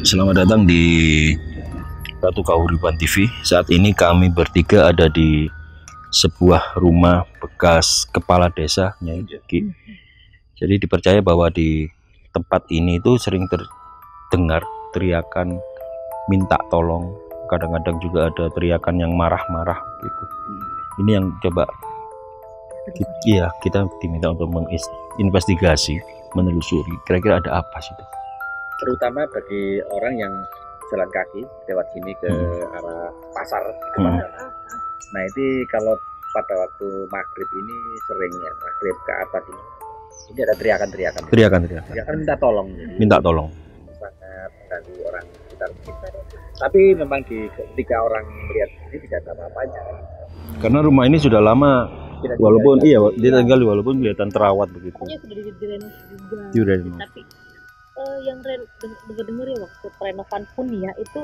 Selamat datang di Ratu Kahuripan TV. Saat ini kami bertiga ada di sebuah rumah bekas kepala desa, Nyai Ki. Jadi dipercaya bahwa di tempat ini itu sering terdengar teriakan minta tolong. Kadang-kadang juga ada teriakan yang marah-marah gitu. Ini yang coba kita diminta untuk menginvestigasi, menelusuri kira-kira ada apa sih itu. Terutama bagi orang yang jalan kaki lewat sini ke arah pasar. Nah itu kalau pada waktu maghrib ini sering ya, maghrib ke atas ini ada teriakan minta tolong. Minta tolong. Sangat mengganggu orang sekitar. Tapi memang ketika orang melihat ini tidak ada apa-apanya. Karena rumah ini sudah lama, walaupun ditinggali walaupun kelihatan terawat begitu. Sudah direnovasi juga. Direnovasi. Tapi yang dengar ya waktu renovan pun ya itu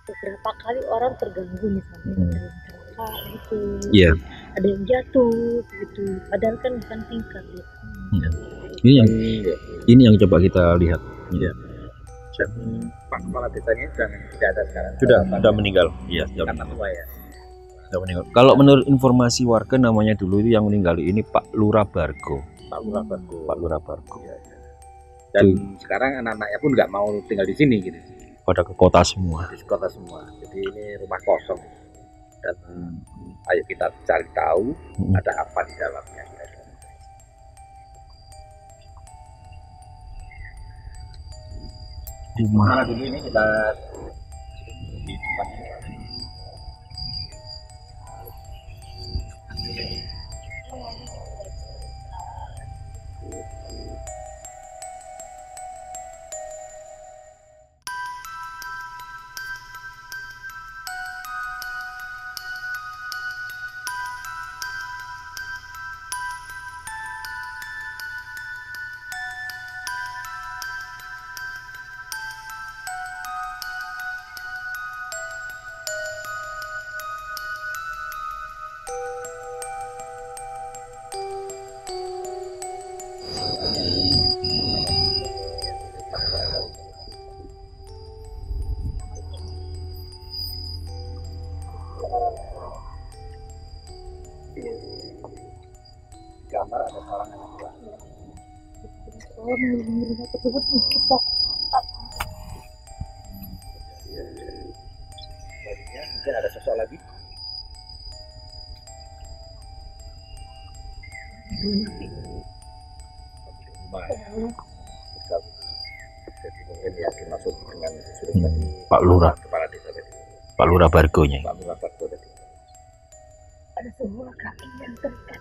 beberapa kali orang terganggu misalnya gitu. Iya. Ada yang jatuh gitu. Padahal kan bukan tingkat ya. Ini yang coba kita lihat. Iya. Dan Pak Kepala Desanya tidak ada sekarang. Sudah meninggal. Iya, Karena tua ya. Sudah meninggal. Kalau menurut informasi warga namanya dulu itu yang meninggal ini Pak Lurah Bargo. Pak Lurah Bargo. Ya. Dan sekarang anak-anaknya pun nggak mau tinggal di sini gitu. Pada ke kota semua. Di kota semua. Jadi ini rumah kosong. Dan ayo kita cari tahu ada apa di dalamnya. Rumah. Mana dulu ini kita di tempat ini. Gambar ada orang yang tua. Mungkin ada sosok lagi. Jadi mungkin ya dimaksud dengan Pak Lurah. Kepala Desa tadi. Pak Lurah Bargonya. Pak Lurah Bargo tadi. Ada sebuah kaki yang terikat.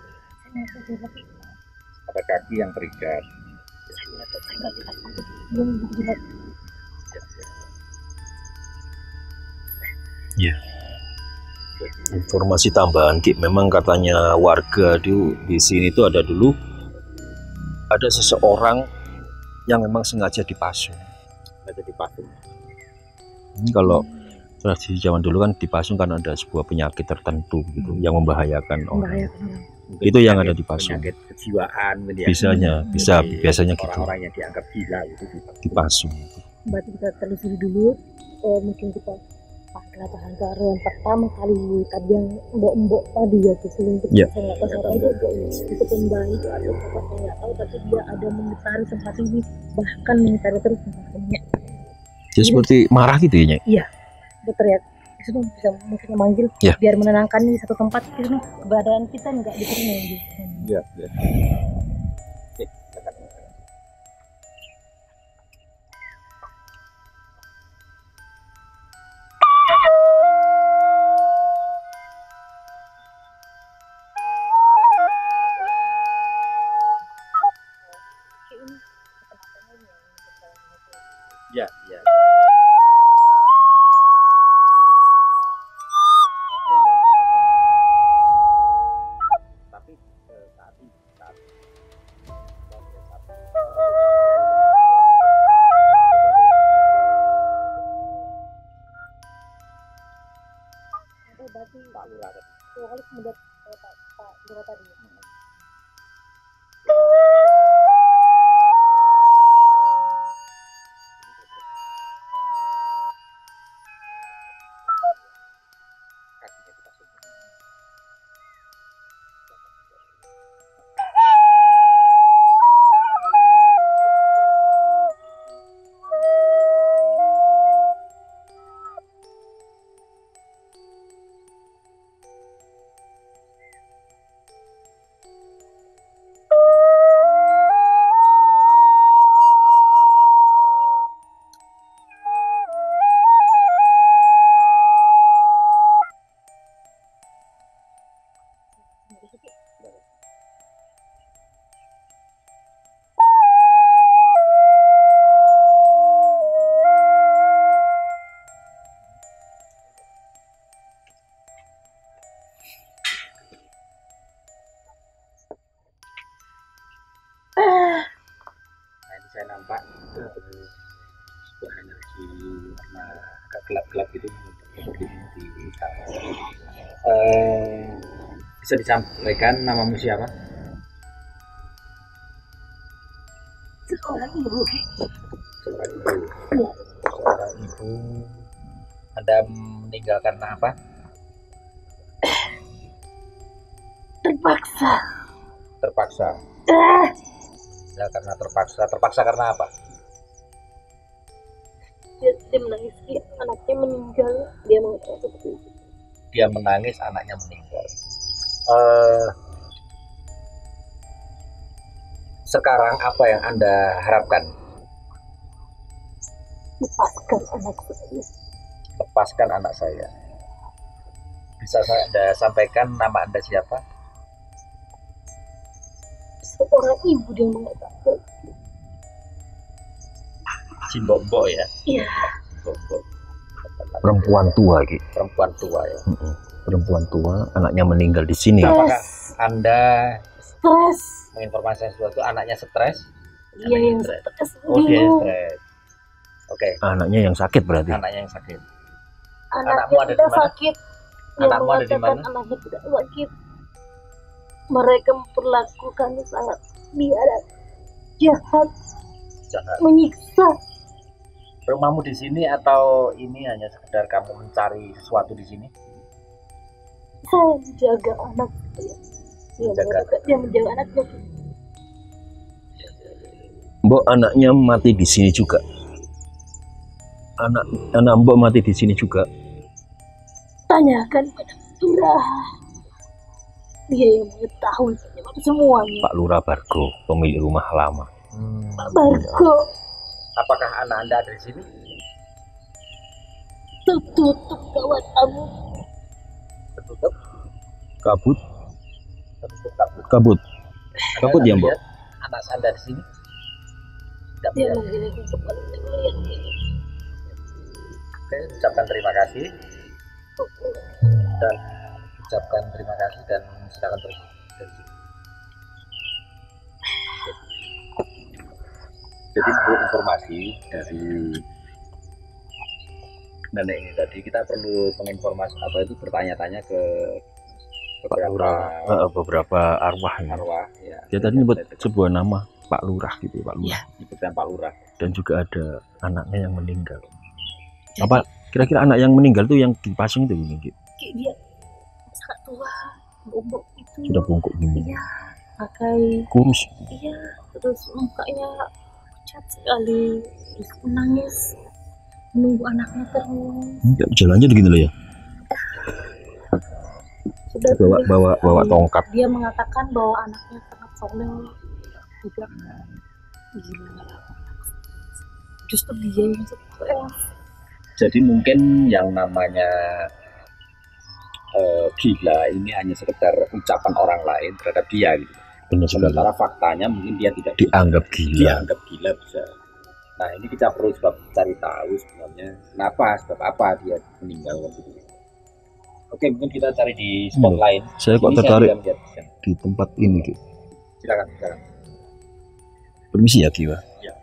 Ada kaki yang terikat. Ya. Informasi tambahan, Ki, memang katanya warga di sini itu ada seseorang yang memang sengaja dipasung. Ini kalau tradisi zaman dulu kan dipasung kan ada sebuah penyakit tertentu gitu yang membahayakan orang. Itu yang ada dipasung. Penyakit kejiwaan, biasanya gitu. Orang-orang yang dianggap gila itu dipasung. Berarti kita telusuri dulu, mungkin kita panggil atau hantar yang pertama kali tadi yang mbok tadi ya sebelum kita nggak tahu siapa itu kembali atau apa saya nggak tahu, tapi dia ada mengitari tempat ini, bahkan mengitari terus tempatnya. Jadi seperti marah gitu ya, Nyai? Iya, berteriak. Itu bisa mungkin memanggil biar menenangkan di satu tempat itu keberadaan kita nggak diterima gitu. Iya. Ya. Berarti Pak Lurah tadi. Dua kali kemudian Pak Lurah tadi. nampak sebuah energi warna agak gelap-gelap gitu berdiri di sana. Bisa disampaikan namamu siapa? Seorang ibu. Seorang ibu. Seorang ibu. Anda meninggal karena apa? Terpaksa. Terpaksa. Ya, karena terpaksa. Terpaksa karena apa? Dia menangis, anaknya meninggal. Dia mengatakan seperti itu. Dia menangis, anaknya meninggal. Sekarang apa yang Anda harapkan? Lepaskan anak saya. Lepaskan anak saya. Bisa Anda sampaikan nama Anda siapa? Seorang ibu dia mengatakan. Si Mbok ya? Iya. Mbok. Perempuan tua gitu. Perempuan tua ya. Perempuan tua, anaknya meninggal di sini. Apakah Anda Stres? menginformasikan sesuatu anaknya stres? Iya yang stres. Oh dia yang stres. Oke. Anaknya yang sakit berarti. Anaknya yang sakit. Anakmu ada di mana? Sakit. Anakmu ada di mana? Anaknya tidak sakit. Mereka memperlakukannya sangat biadab, jahat, menyiksa. Rumahmu di sini atau ini hanya sekedar kamu mencari sesuatu di sini? Saya menjaga anak saya. Dia menjaga anaknya. Mbok anaknya mati di sini juga. Anak Mbok mati di sini juga. Tanyakan pada Lurah. Dia yang mengetahui penyebab semuanya. Pak Lurah Bargo, pemilik rumah lama. Pak Bargo. Apakah anak Anda ada di sini? Tertutup gawat kamu. Tertutup. Kabut. Tertutup kabut. Kabut. Kabut ya Mbok. Anak Anda di sini. Tidak Dia melihat. mengirimkan kembali melihat. Oke, ucapkan terima kasih. Dan ucapkan terima kasih dan silakan terus. Jadi menurut informasi dari nenek ini tadi, kita perlu menginformasi apa itu bertanya-tanya ke Pak Lurah, beberapa arwah. Arwah, ya. Dia tadi nyebut sebuah nama Pak Lurah gitu, Pak Lurah. Ya, nyebutkan Pak Lurah. Dan juga ada anaknya yang meninggal. Apa kira-kira anak yang meninggal tuh yang dipasung itu gini gitu? Kayak dia sangat tua, bobok itu. Sudah bungkuk gini. Iya, pakai kurus. Iya, terus mukanya pucat sekali, terus menangis, menunggu anaknya terus. Jalannya begini loh ya. Sudah bawa tongkat. Dia mengatakan bahwa anaknya sangat soleh, juga gila. Justru dia yang stres. Jadi mungkin yang namanya gila ini hanya sekedar ucapan orang lain terhadap dia gitu. Benar sekali. Sementara faktanya mungkin dia tidak dianggap gila. Dianggap gila bisa. Nah ini kita perlu cari tahu sebenarnya kenapa, sebab apa dia meninggal gitu. Oke, mungkin kita cari di spot lain. Saya kok tertarik di tempat ini gitu. Silakan. Permisi ya Kiwa. Ya.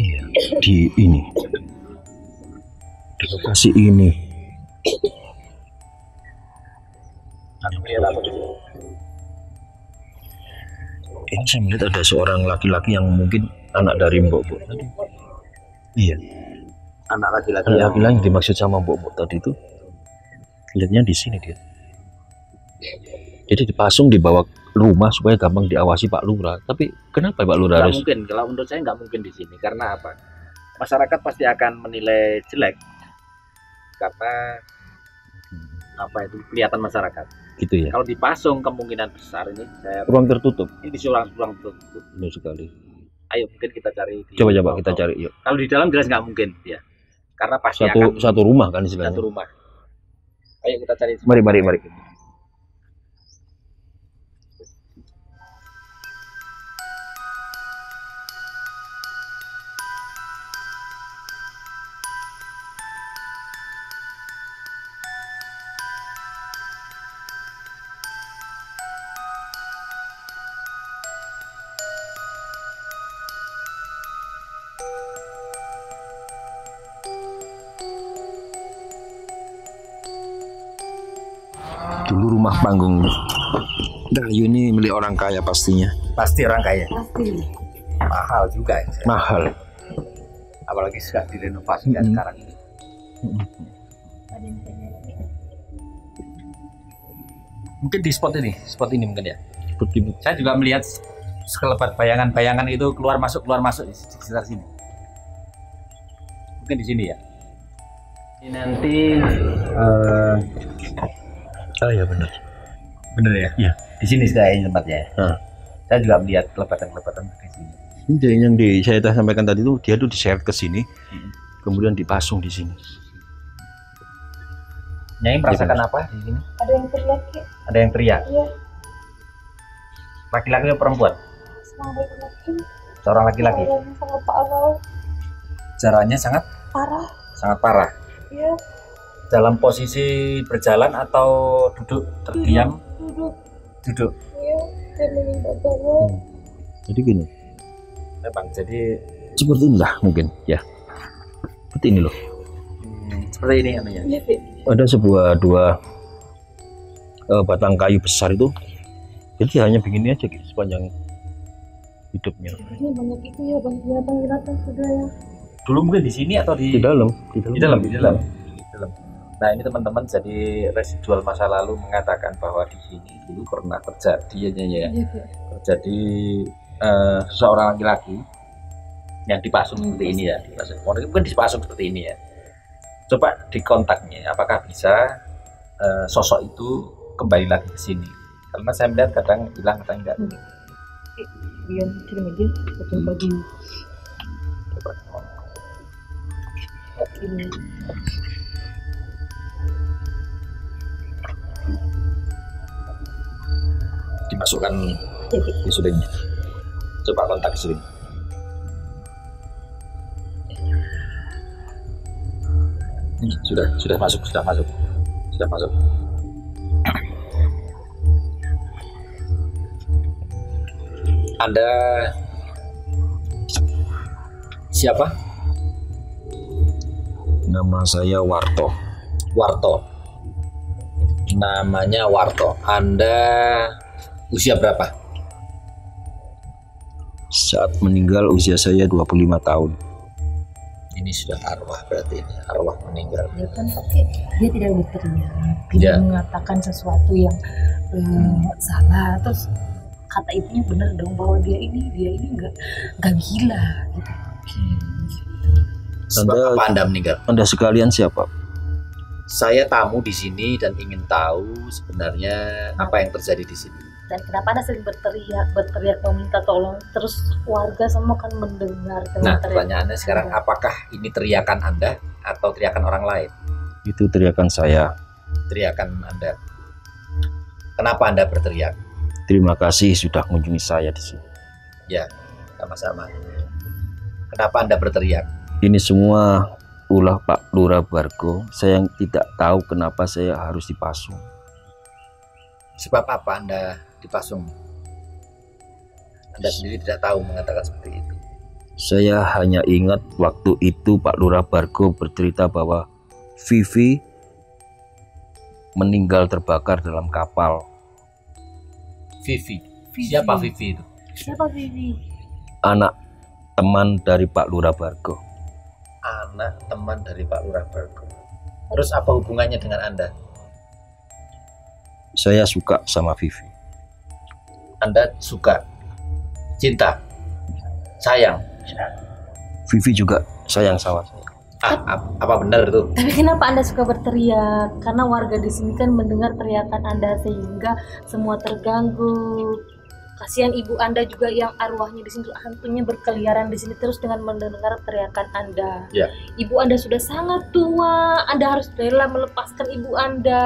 Iya, di ini. Di lokasi ini. Ini saya melihat ada seorang laki-laki yang mungkin anak dari Mbok tadi. Iya. Anak laki-laki yang dimaksud sama Mbok tadi itu. Lihatnya di sini dia. Jadi dipasung di bawah rumah supaya gampang diawasi Pak Lurah. Tapi kenapa Pak Lurah harus? Mungkin, kalau menurut saya nggak mungkin di sini. Karena apa? Masyarakat pasti akan menilai jelek karena apa itu kelihatan masyarakat. Gitu ya. Kalau dipasung kemungkinan besar ini ruang tertutup. Ini ruang tertutup. Benar sekali. Ayo mungkin kita cari. Coba kita cari yuk. Kalau di dalam jelas nggak mungkin ya. Karena pasti satu rumah kan istilahnya. Satu rumah. Ayo kita cari. Mari. dulu rumah panggung. Kayu ini milik orang kaya pastinya. Pasti orang kaya. Pasti. Mahal juga ya. Mahal. Apalagi sudah direnovasi kan sekarang ini. Mungkin di spot ini mungkin ya. Seperti itu. Saya juga melihat sekelebat bayangan-bayangan itu keluar masuk di sekitar sini. Mungkin di sini ya. Ini nanti Ya benar. bener ya. Iya. Di sini kayaknya tempatnya. Nah. Saya juga melihat kelebatan-kelebatan di sini. Ini yang saya sampaikan tadi itu dia tuh diseret ke sini, kemudian dipasung di sini. Nyai merasakan apa di sini? Ada yang teriak ya? Ada yang teriak. Iya. Laki-laki atau perempuan? Seorang laki-laki. Seorang laki-laki. Suaranya sangat parah. Caranya Parah. sangat parah. Iya. Dalam posisi berjalan atau duduk terdiam? Duduk. Iya. Dan meminta tolong. Jadi gini. Memang jadi Seperti inilah mungkin ya. Seperti ini loh. seperti ini namanya. Iya, Fit. Ada dua batang kayu besar itu. Jadi hanya begini aja gitu, sepanjang hidupnya. Ini banyak itu ya, banyak binatang-binatang sudah ya. Dulu mungkin di sini atau Di dalam. Di dalam. Nah ini teman-teman, jadi residual masa lalu mengatakan bahwa di sini dulu pernah terjadi Iya, Fit. terjadi seorang laki-laki yang dipasung seperti ini ya, mungkin dipasung seperti ini ya. Coba dikontaknya, apakah bisa sosok itu kembali lagi ke sini? Karena saya melihat kadang hilang, kadang enggak. Biar kirim aja satu bagi. Ini. Dimasukkan Ya, Fit. di sudahnya. Coba kontak sini. Ini sudah masuk. Anda siapa? Nama saya Warto. Warto. Namanya Warto. Anda usia berapa? Saat meninggal usia saya 25 tahun. Ini sudah arwah, berarti ini arwah meninggal. Dia kan pakai, dia tidak berteriak, tidak Ya. mengatakan sesuatu yang salah. Terus kata ibunya benar dong bahwa dia ini nggak gila gitu. Sebab apa Anda meninggal? Anda sekalian siapa? Saya tamu di sini dan ingin tahu sebenarnya apa yang terjadi di sini. Dan kenapa Anda sering berteriak meminta tolong, terus warga semua kan mendengar Nah, teriakan pertanyaannya sekarang, Anda. apakah ini teriakan Anda atau teriakan orang lain? Itu teriakan saya. Teriakan Anda. Kenapa Anda berteriak? Terima kasih sudah mengunjungi saya di sini. Ya, sama-sama. Kenapa Anda berteriak? Ini semua ulah Pak Lurah Bargo. Saya yang tidak tahu kenapa saya harus dipasung. Sebab apa Anda dipasung? Anda sendiri tidak tahu mengatakan seperti itu. Saya hanya ingat waktu itu Pak Lurah Bargo bercerita bahwa Vivi meninggal terbakar dalam kapal. Vivi. Vivi. Siapa Vivi itu? Siapa Vivi? Anak teman dari Pak Lurah Bargo. Anak teman dari Pak Lurah Bargo. Terus apa hubungannya dengan Anda? Saya suka sama Vivi. Anda suka, cinta, sayang. Vivi juga sayang sama saya. Apa benar itu? Tapi kenapa Anda suka berteriak? Karena warga di sini kan mendengar teriakan Anda sehingga semua terganggu. Kasihan ibu Anda juga yang arwahnya di sini, hantunya berkeliaran di sini terus dengan mendengar teriakan Anda. Ya. Ibu Anda sudah sangat tua, Anda harus rela melepaskan ibu Anda.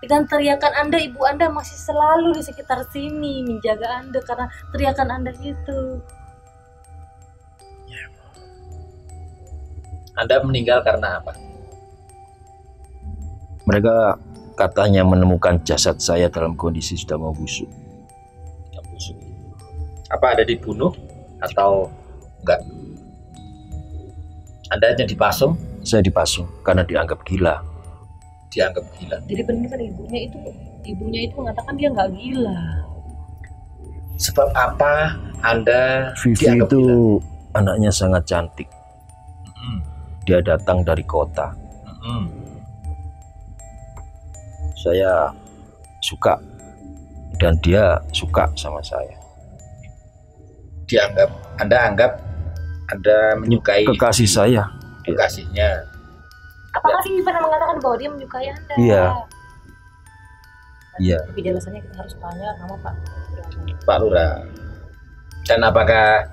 Dengan teriakan Anda, ibu Anda masih selalu di sekitar sini menjaga Anda karena teriakan Anda itu. Anda meninggal karena apa? Mereka katanya menemukan jasad saya dalam kondisi sudah mau busuk. Apa ada dibunuh atau enggak? Anda hanya dipasung? Saya dipasung karena dianggap gila. dianggap gila. Jadi benar kan ibunya itu mengatakan dia nggak gila. Sebab apa Anda Vivi dianggap itu gila? anaknya sangat cantik. Dia datang dari kota. Saya suka dan dia suka sama saya. Anda anggap Anda menyukai Kekasih saya. kekasihnya. Apakah Vivi pernah mengatakan bahwa dia menyukai Anda? Iya. Iya. Tapi alasannya kita harus tanya sama Pak Lurah. Dan apakah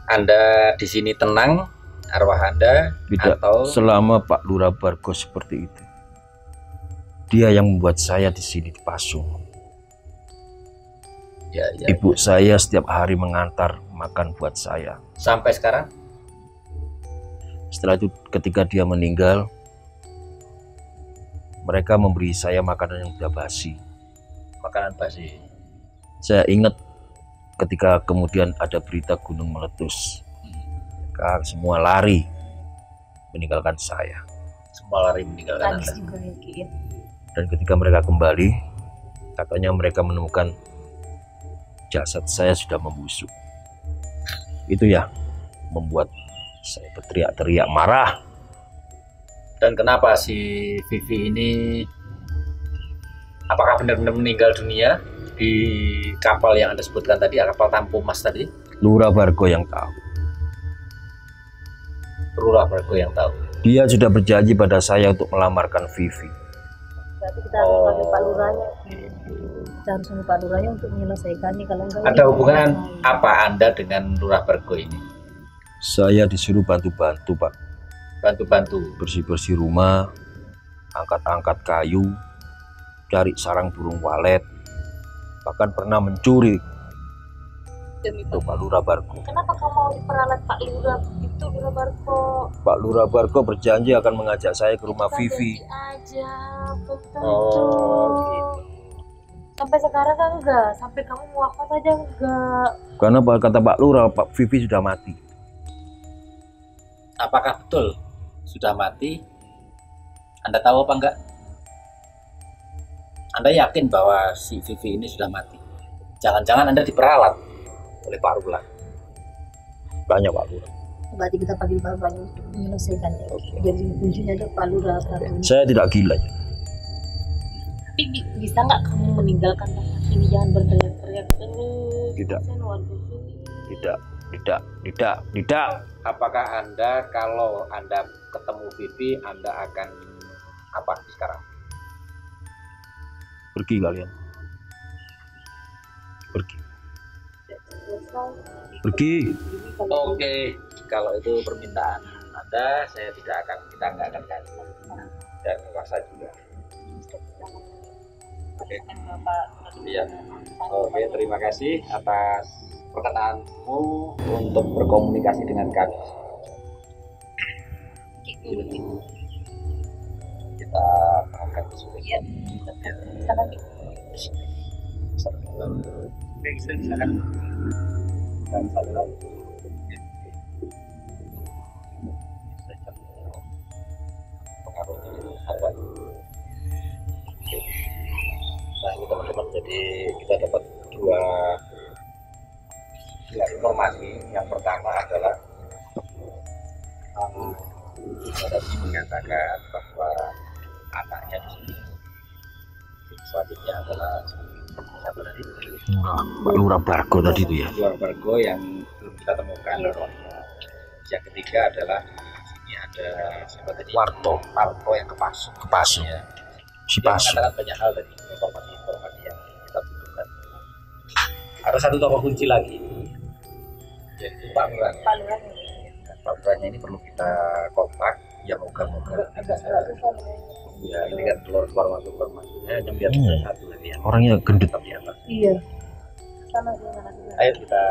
Anda di sini tenang arwah Anda? Tidak. Atau Selama Pak Lurah Bargo seperti itu, dia yang membuat saya di sini dipasung. ya, Ibu saya setiap hari mengantar makan buat saya. sampai sekarang? Setelah itu ketika dia meninggal, mereka memberi saya makanan yang sudah basi. Makanan basi. Saya ingat ketika kemudian ada berita gunung meletus, semua lari meninggalkan saya. Semua lari meninggalkan Tangis Anda. juga ya Ki. Dan ketika mereka kembali, katanya mereka menemukan jasad saya sudah membusuk. Itu ya membuat saya berteriak-teriak marah. Dan kenapa si Vivi ini apakah benar-benar meninggal dunia di kapal yang Anda sebutkan tadi, kapal Tampu Mas tadi? Lurah Bargo yang tahu. Lurah Bargo yang tahu. Dia sudah berjanji pada saya untuk melamarkan Vivi. Berarti kita harus panggil Pak Lurahnya. Kita harus panggil Pak Lurahnya untuk menyelesaikannya. Kalau enggak, Ada hubungan apa Anda dengan Lurah Bargo ini? Saya disuruh bantu-bantu, Pak. Bantu-bantu. Bersih-bersih rumah, angkat-angkat kayu, cari sarang burung walet, bahkan pernah mencuri demi itu Pak Lurah Bargo. Kenapa kamu mau diperalat Pak Lurah itu Lurah Bargo? Pak Lurah Bargo berjanji akan mengajak saya ke rumah Kita Vivi. janji aja, belum tentu. Oh, gitu. Sampai sekarang kan enggak, sampai kamu wafat aja enggak. Karena kata Pak Lurah, Pak Vivi sudah mati. Apakah betul sudah mati? Anda tahu apa enggak? Anda yakin bahwa si Vivi ini sudah mati? Jangan-jangan Anda diperalat oleh Pak Lurah. Tanya Pak Lurah. Berarti kita panggil Pak Lurah untuk menyelesaikannya. Jadi kuncinya ada Pak Lurah. Saya tidak gila. Tapi bisa nggak kamu meninggalkan tempat ini? Jangan berteriak-teriak terus. Tidak. Saya warga sini. Tidak. Apakah Anda kalau Anda ketemu Vivi, Anda akan apa sekarang? Pergi kalian. Pergi. Oke, kalau itu permintaan Anda, kita nggak akan kasih dan paksa juga. Oke. Iya. Oke, terima kasih atas perkenanmu untuk berkomunikasi dengan kami. Kita akan bersulit. Iya. Kita lagi. Baik, silakan. Dan saluran. Nah ini teman-teman, jadi kita dapat dua informasi. Yang pertama adalah tadi mengatakan bahwa anaknya di sini. Selanjutnya adalah siapa tadi? Pak Lurah Bargo tadi itu ya. Lurah Bargo yang belum kita temukan. Yang ketiga adalah ini ada siapa tadi? Warto yang kepasung. Ya. Si Dia Pasung. mengatakan banyak hal dari informasi yang kita butuhkan. Ada satu tokoh kunci lagi, yaitu Pak Lurah. Pak Lurah. Pak Lurahnya ini perlu kita kontak. Ya moga-moga Agak susah. ya ini kan keluar masuk informasinya hanya biar satu lagi yang Orangnya gendut. tetap di atas. Iya. Sana dia mana juga. Ayo kita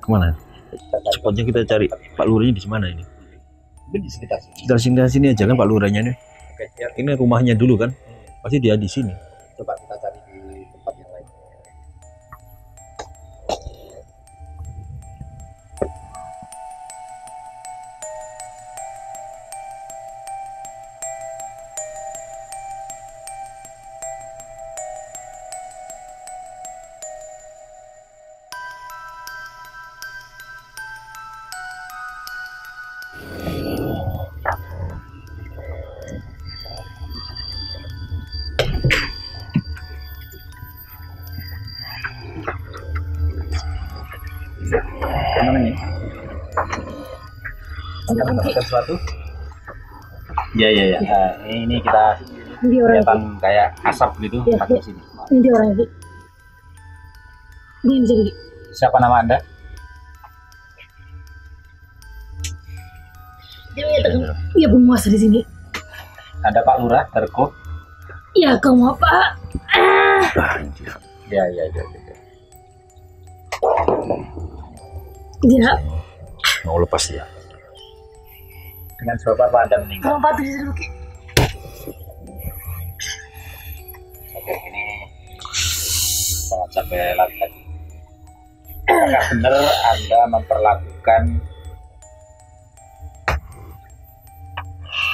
Kemana? cari. Spotnya kita cari Pak Lurahnya di mana ini? Mungkin di sekitar sini. Kita sini aja kan Pak Lurahnya nih. Oke, ya. Ini rumahnya dulu kan? Pasti dia di sini. Coba kita cari di tempat yang lain. Anda mendapatkan sesuatu? Ya. Ini kita Ini orang kelihatan kayak asap gitu Ya, masuk ya. sini. ini dia orang ini. Ini bisa di Siapa nama Anda? dia menyatakan ya penguasa di sini. Anda Pak Lurah Terko? Ya kamu apa? Anjir. Ya. Dia Mau lepas dia. Dengan sebab apa Anda meninggal? orang patuh di sini. Oke, ini sangat sampai lagi. Apakah benar Anda memperlakukan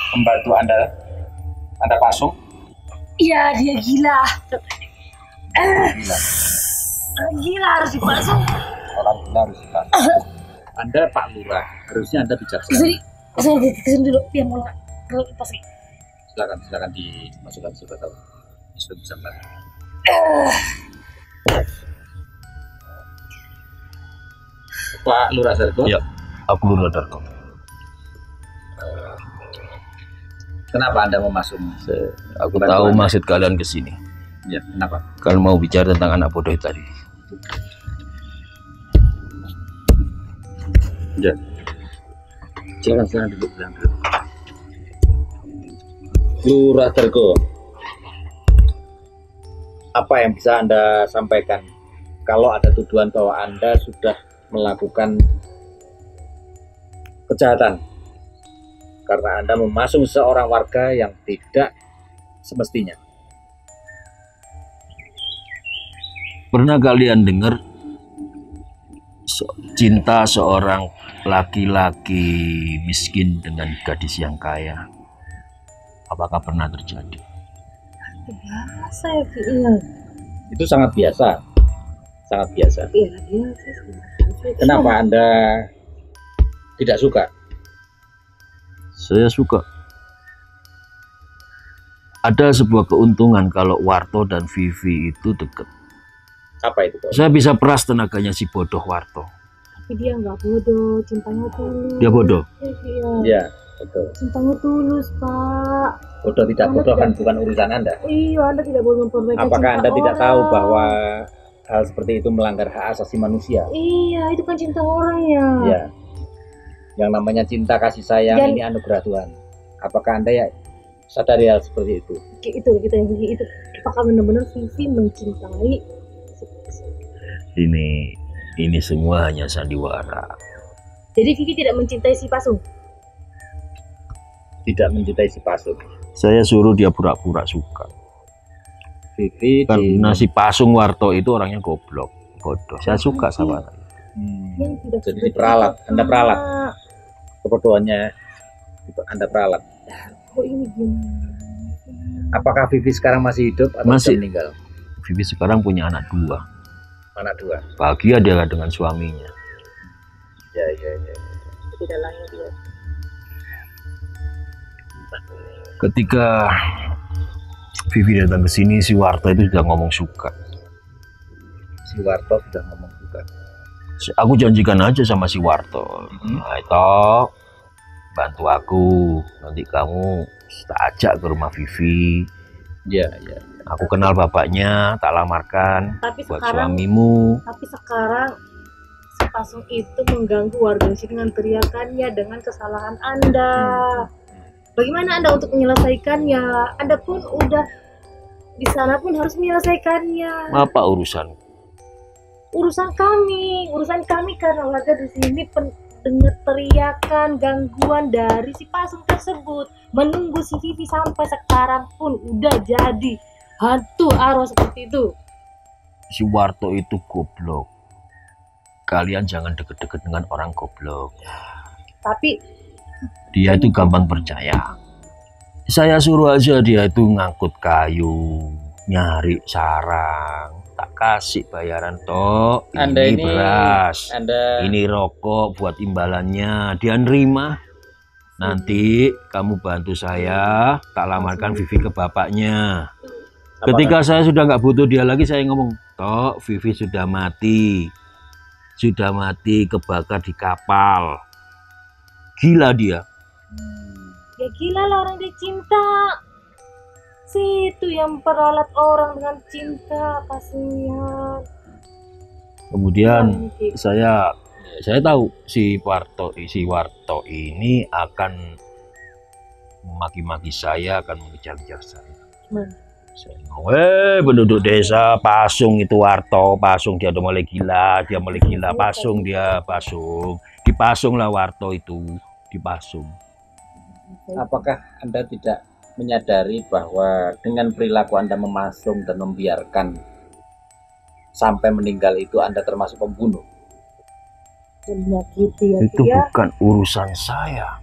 pembantu Anda pasung? Iya dia gila. Gila. Gila harus dipasung. Orang gila harus dipasung. Anda Pak Lurah, harusnya Anda bijaksana. Saya kesini dulu biar mau lepas. Silakan dimasukkan siapa tahu. Bisa Mbak. Pak Lurah Sergo? Ya, aku Lurah Darko. Kenapa Anda mau masuk? Aku tahu maksud kalian ke sini. Ya, kenapa? Kalian mau bicara tentang anak bodoh itu tadi. Ya. Silakan duduk. Lurah Tergo, apa yang bisa Anda sampaikan kalau ada tuduhan bahwa Anda sudah melakukan kejahatan karena Anda memasung seorang warga yang tidak semestinya? Pernah kalian dengar cinta seorang laki-laki miskin dengan gadis yang kaya? Apakah pernah terjadi? Biasa ya, iya. Itu sangat biasa. Iya, biasa. Kenapa Anda tidak suka? Saya suka. Ada sebuah keuntungan kalau Warto dan Vivi itu dekat. Apa itu, Pak? Saya bisa peras tenaganya si bodoh Warto. Tapi dia nggak bodoh, cintanya tulus. Dia bodoh. Iya. Ya, betul. Cintanya tulus, Pak. Bodoh tidak bodoh kan bukan urusan Anda. Iya, Anda tidak boleh memperbaiki. Apakah Anda tidak tahu bahwa hal seperti itu melanggar hak asasi manusia? Iya, itu kan cinta orang ya. Ya. Yang namanya cinta kasih sayang Dan- ini anugerah Tuhan. Apakah Anda ya sadari hal seperti itu? Itu kita yang itu. Apakah benar-benar Vivi mencintai? Ini semua hanya sandiwara. Jadi Vivi tidak mencintai si Pasung. Tidak mencintai si Pasung. Saya suruh dia pura-pura suka. Vivi Karena si Pasung Warto itu orangnya goblok, bodoh. Saya suka sama dia. Yang tidak Jadi suka diperalat. cinta. Anda peralat. Kebodohannya Anda peralat. Kok ini gimana? Apakah Vivi sekarang masih hidup atau Masih. sudah meninggal? Vivi sekarang punya anak 2. Anak 2. Bahagia dia dengan suaminya. Ya. Tidak lahir dia. Ketika Vivi datang ke sini, si Warto itu sudah ngomong suka. Si Warto sudah ngomong juga. Aku janjikan aja sama si Warto. Nah, itu bantu aku. Nanti kamu tak ajak ke rumah Vivi. Ya. Aku kenal bapaknya, tak lamarkan Tapi buat sekarang suamimu. si Pasung itu mengganggu warga sini dengan teriakannya, dengan kesalahan Anda. Bagaimana Anda untuk menyelesaikannya? Anda pun udah di sana pun harus menyelesaikannya. Apa urusan? Urusan kami karena warga di sini dengar teriakan gangguan dari si Pasung tersebut, menunggu si Vivi sampai sekarang pun udah jadi hantu arwah seperti itu. Si Warto itu goblok. Kalian jangan deket-deket dengan orang goblok. Tapi Dia itu gampang percaya. Saya suruh aja dia itu ngangkut kayu, nyari sarang, tak kasih bayaran toh. Anda Ini ini- beras, Anda ini rokok buat imbalannya. Dia nerima. Nanti kamu bantu saya, tak lamarkan Vivi ke bapaknya. Ketika saya sudah nggak butuh dia lagi, saya ngomong, toh Vivi sudah mati kebakar di kapal. Gila dia. Ya gila lah orang dia cinta. Situ yang peralat orang dengan cinta, kasihan. Kemudian saya tahu si Warto ini akan memaki-maki saya, akan mengejar-ngejar saya. Penduduk desa Pasung itu Warto, Pasung dia udah mulai gila, Pasung dipasung lah Warto itu, dipasung. Apakah Anda tidak menyadari bahwa dengan perilaku Anda memasung dan membiarkan sampai meninggal itu Anda termasuk pembunuh? Menyakiti ya Itu dia. bukan urusan saya.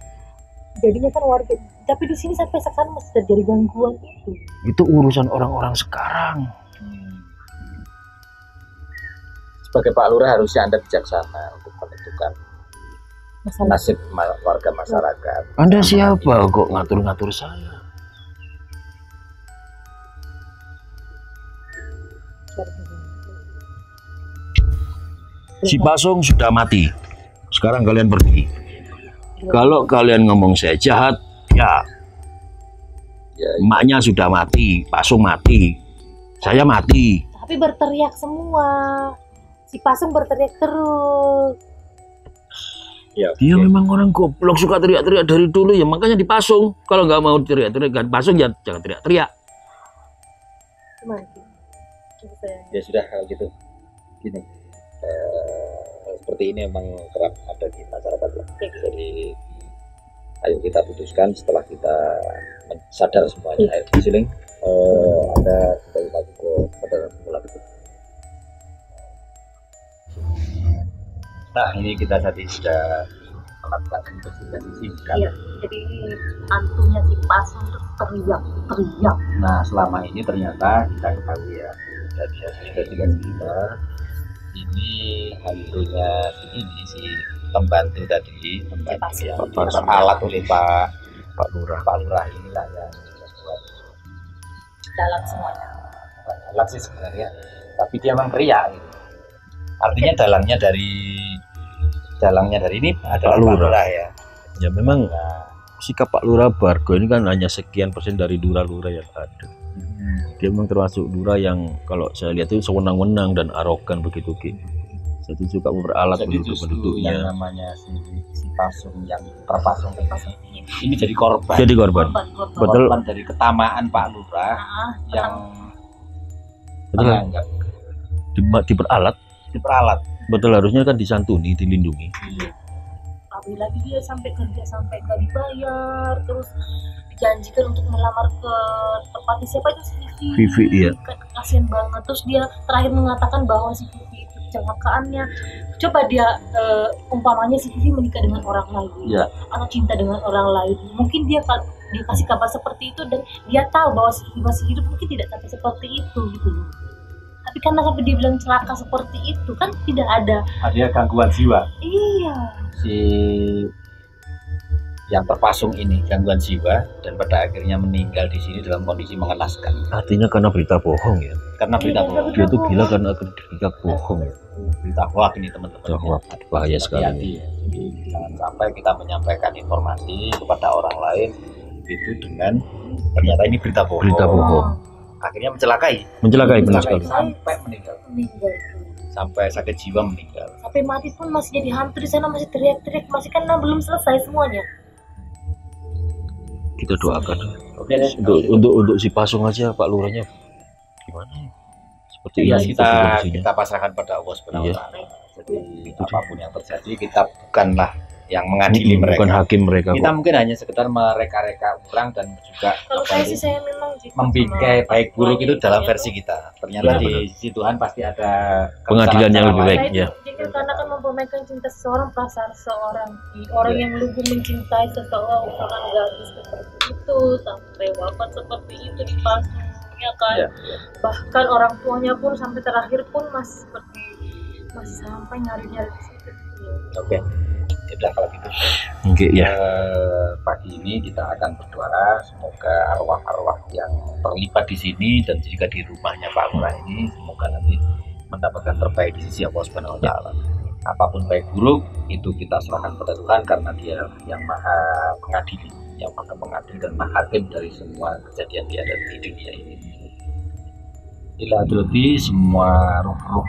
Jadinya kan warga, tapi di sini sampai sekarang masih terjadi gangguan itu. Itu urusan orang-orang sekarang. Sebagai Pak Lurah harusnya Anda bijaksana untuk menentukan nasib warga masyarakat. Anda siapa kok ngatur-ngatur saya? Si Pasung sudah mati. Sekarang kalian pergi. Kalau kalian ngomong saya jahat, ya. Emaknya sudah mati, Pasung mati, saya mati. Tapi berteriak semua. Si Pasung berteriak terus. Ya, Dia memang orang goblok, suka teriak-teriak dari dulu ya, makanya dipasung. Kalau nggak mau teriak-teriak, kan pasung ya jangan teriak-teriak. Gimana? Ya sudah kalau gitu. Gini. Seperti ini memang kerap ada di masyarakat lah. Jadi ayo kita putuskan setelah kita sadar semuanya. Ayo Siling, Anda kembali lagi ke saudara semula itu. Nah ini kita tadi sudah melakukan investigasi singkat. Iya, jadi antunya si Pasung itu teriak. Nah selama ini ternyata kita ketahui ya dari hasil investigasi kita, ini hantunya si pembantu tadi, pembantu yang alat oleh Pak Lurah inilah yang membuat Dalam semuanya. alat sih sebenarnya, tapi dia memang pria gitu. Artinya dalangnya dari ini adalah Pak Lurah ya. Ya memang sikap Pak Lurah Bargo ini kan hanya sekian persen dari lurah-lurah yang ada. Dia memang termasuk lurah yang kalau saya lihat itu sewenang-wenang dan arogan begitu Ki. Saya suka memperalat penduduk-penduduknya. Yang namanya si Pasung yang terpasung ini jadi korban. Jadi korban. Betul. Korban dari ketamaan Pak Lurah yang menganggap diperalat. Betul, harusnya kan disantuni, dilindungi. Tapi lagi dia sampai kerja sampai nggak dibayar, terus dijanjikan untuk melamar ke tempatnya siapa itu si Vivi, iya. Kasian banget. Terus dia terakhir mengatakan bahwa si Vivi itu kecelakaannya. Coba dia umpamanya si Vivi menikah dengan orang lain, atau cinta dengan orang lain, mungkin dia kasih kabar seperti itu dan dia tahu bahwa si Vivi masih hidup, mungkin tidak sampai seperti itu gitu. Tapi karena sampai dia bilang celaka seperti itu kan tidak ada gangguan jiwa. Iya. Si yang terpasung ini gangguan jiwa dan pada akhirnya meninggal di sini dalam kondisi mengenaskan. Artinya karena berita bohong ya. Karena berita bohong. Dia tuh gila karena berita bohong. Berita hoax ini teman-teman. Bahaya sekali. Jadi jangan sampai kita menyampaikan informasi kepada orang lain itu dengan ternyata ini berita bohong. Berita bohong. Akhirnya mencelakai benar sekali. Sampai meninggal. Sampai sakit jiwa meninggal. Sampai mati pun masih jadi hantu di sana, masih teriak-teriak, masih karena belum selesai semuanya. Kita doakan. Oke deh. Untuk si Pasung aja Pak Lurahnya gimana ya? Seperti Ya, ini kita pasrahkan pada Allah Subhanahu wa taala. Jadi apapun yang terjadi kita bukanlah yang mengadili mereka. Bukan hakim mereka. Kita mungkin hanya sekedar mereka-reka orang dan juga kalau saya sih saya memang membingkai baik buruk itu dalam versi kita. Ternyata di sisi Tuhan pasti ada pengadilan yang lebih baik ya. Jadi karena kan mempermainkan cinta seseorang, perasaan seseorang, orang yang lugu mencintai seseorang gadis seperti itu sampai wafat seperti itu dipasung ya kan. Bahkan orang tuanya pun sampai terakhir pun masih sampai nyari-nyari di situ. Oke. Udah kalau gitu. Oke ya. Pagi ini kita akan berdoa semoga arwah-arwah yang terlibat di sini dan juga di rumahnya Pak Lurah ini semoga nanti mendapatkan terbaik di sisi Allah Subhanahu wa taala. apapun baik buruk itu kita serahkan pada Tuhan, karena Dia yang maha pengadil, yang maha pengadil dan maha hakim dari semua kejadian yang ada di dunia ini. Dilahirati semua ruh-ruh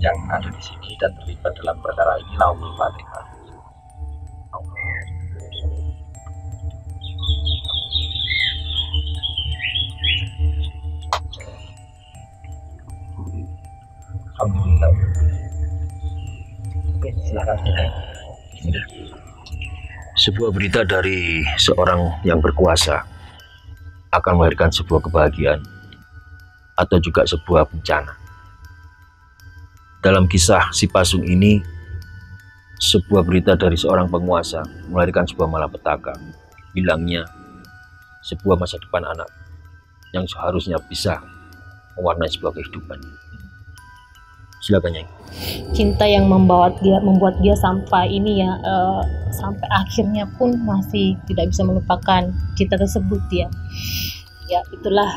yang ada di sini dan terlibat dalam perkara ini. Naumul Fatihah. Alhamdulillah. Oke, silakan. Sebuah berita dari seorang yang berkuasa akan melahirkan sebuah kebahagiaan atau juga sebuah bencana. Dalam kisah si Pasung ini, sebuah berita dari seorang penguasa melahirkan sebuah malapetaka, hilangnya sebuah masa depan anak yang seharusnya bisa mewarnai sebuah kehidupan. Silakan, Nyai. Cinta yang membuat dia sampai ini ya, sampai akhirnya pun masih tidak bisa melupakan cinta tersebut ya. Ya itulah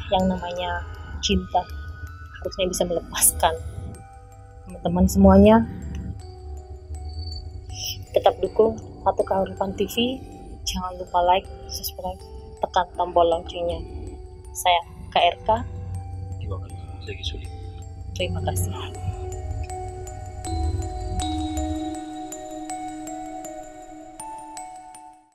yang namanya cinta, harusnya bisa melepaskan. Teman-teman semuanya tetap dukung Satu Keharupan TV, jangan lupa like, subscribe, tekan tombol loncengnya. Saya KRK, Terima kasih. terima kasih.